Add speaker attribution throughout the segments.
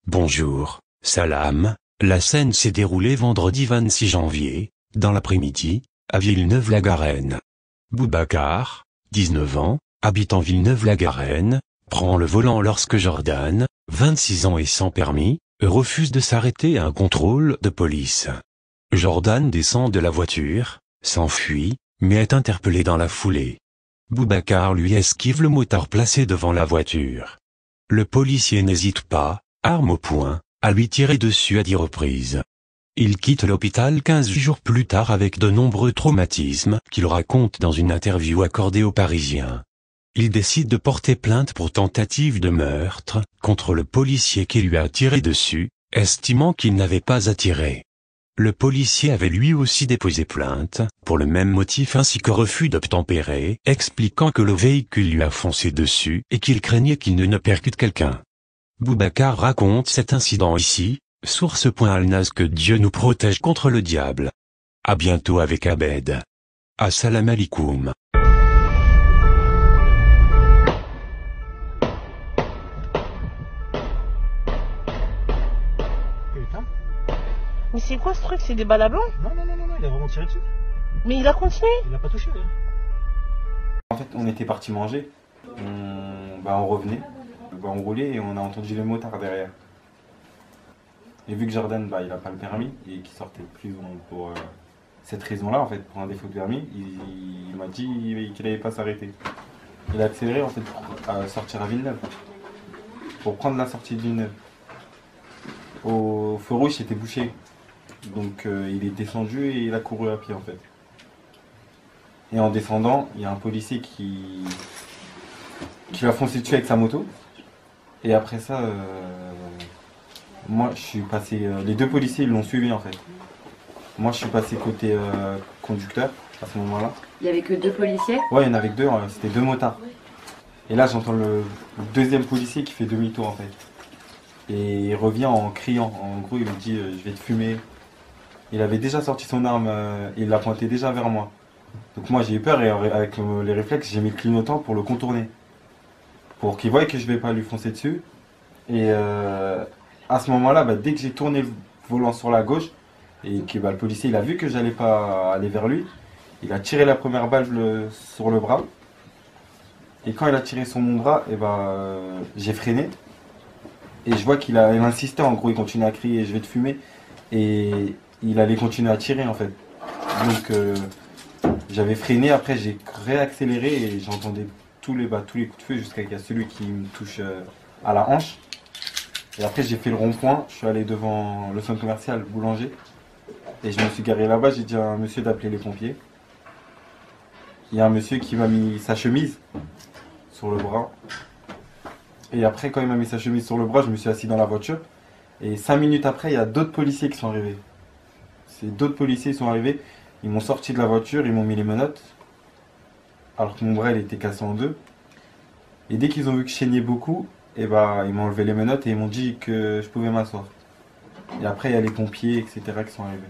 Speaker 1: Bonjour, salam. La scène s'est déroulée vendredi 26 janvier, dans l'après-midi, à Villeneuve-la-Garenne. Boubacar, 19 ans, habitant Villeneuve-la-Garenne, prend le volant lorsque Jordan, 26 ans et sans permis, refuse de s'arrêter à un contrôle de police. Jordan descend de la voiture, s'enfuit, mais est interpellé dans la foulée. Boubacar lui esquive le motard placé devant la voiture. Le policier n'hésite pas, arme au poing, à lui tirer dessus à 10 reprises. Il quitte l'hôpital 15 jours plus tard avec de nombreux traumatismes qu'il raconte dans une interview accordée aux Parisiens. Il décide de porter plainte pour tentative de meurtre contre le policier qui lui a tiré dessus, estimant qu'il n'avait pas à tirer. Le policier avait lui aussi déposé plainte, pour le même motif ainsi que refus d'obtempérer, expliquant que le véhicule lui a foncé dessus et qu'il craignait qu'il ne percute quelqu'un. Boubacar raconte cet incident ici, source.alnaz. Que Dieu nous protège contre le diable. À bientôt avec Abed. Assalamu alikoum.
Speaker 2: Mais c'est quoi ce truc? C'est des balles à blanc?
Speaker 3: Non, il a vraiment tiré dessus.
Speaker 2: Mais il a continué?
Speaker 3: Il a pas touché. En fait, on était parti manger. On revenait. On roulait et on a entendu les motards derrière. Et vu que Jordan, il a pas le permis et qu'il sortait de prison pour cette raison-là, en fait, pour un défaut de permis, il m'a dit qu'il n'allait pas s'arrêter. Il a accéléré en fait pour sortir à Villeneuve. Pour prendre la sortie de Villeneuve. Au feu rouge, c'était bouché. Donc il est descendu et il a couru à pied en fait. Et en descendant, il y a un policier qui l'a foncé dessus avec sa moto. Et après ça, moi je suis passé. Les deux policiers ils l'ont suivi en fait. Moi je suis passé côté conducteur à ce moment-là.
Speaker 4: Il n'y avait que 2 policiers?
Speaker 3: Ouais, il y en avait que 2, c'était 2 motards. Et là j'entends le deuxième policier qui fait demi-tour en fait. Et il revient en criant. En gros il me dit je vais te fumer. Il avait déjà sorti son arme, il l'a pointé déjà vers moi. Donc moi j'ai eu peur et avec les réflexes j'ai mis le clignotant pour le contourner. Pour qu'il voie que je vais pas lui foncer dessus. Et à ce moment-là, dès que j'ai tourné le volant sur la gauche, et que le policier il a vu que j'allais pas aller vers lui, il a tiré la première balle sur le bras. Et quand il a tiré sur mon bras, j'ai freiné. Et je vois qu'il insistait, en gros il continuait à crier je vais te fumer. Et il allait continuer à tirer en fait. Donc j'avais freiné, après j'ai réaccéléré et j'entendais tous les coups de feu jusqu'à qu'il y a celui qui me touche à la hanche. Et après j'ai fait le rond-point, je suis allé devant le centre commercial Boulanger. Et je me suis garé là-bas, j'ai dit à un monsieur d'appeler les pompiers. Il y a un monsieur qui m'a mis sa chemise sur le bras. Et après quand il m'a mis sa chemise sur le bras, je me suis assis dans la voiture. Et 5 minutes après, il y a d'autres policiers qui sont arrivés. D'autres policiers sont arrivés, ils m'ont sorti de la voiture, ils m'ont mis les menottes. Alors que mon bras il était cassé en 2. Et dès qu'ils ont vu que je saignais beaucoup, ils m'ont enlevé les menottes et ils m'ont dit que je pouvais m'asseoir. Et après il y a les pompiers, etc. qui sont arrivés.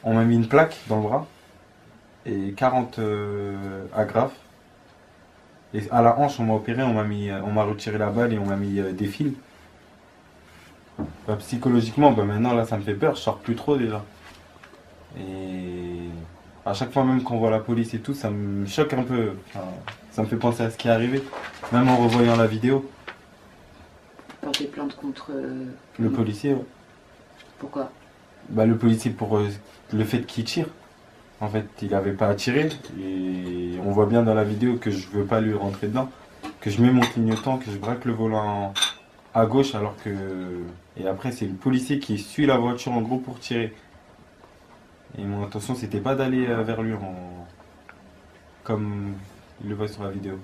Speaker 3: On m'a mis une plaque dans le bras et 40 agrafes. Et à la hanche, on m'a opéré, on m'a retiré la balle et on m'a mis des fils. Psychologiquement, maintenant là ça me fait peur, je sors plus trop déjà. Et à chaque fois même qu'on voit la police et tout, ça me choque un peu. Enfin, ça me fait penser à ce qui est arrivé, même en revoyant la vidéo.
Speaker 4: Porter plainte contre...
Speaker 3: Le policier, ouais.
Speaker 4: Pourquoi?
Speaker 3: Le policier pour le fait qu'il tire. En fait, il n'avait pas à tirer. Et on voit bien dans la vidéo que je veux pas lui rentrer dedans. Que je mets mon clignotant, que je braque le volant à gauche alors que... Et après, c'est le policier qui suit la voiture en gros pour tirer. Et mon intention, c'était pas d'aller vers lui comme il le voit sur la vidéo.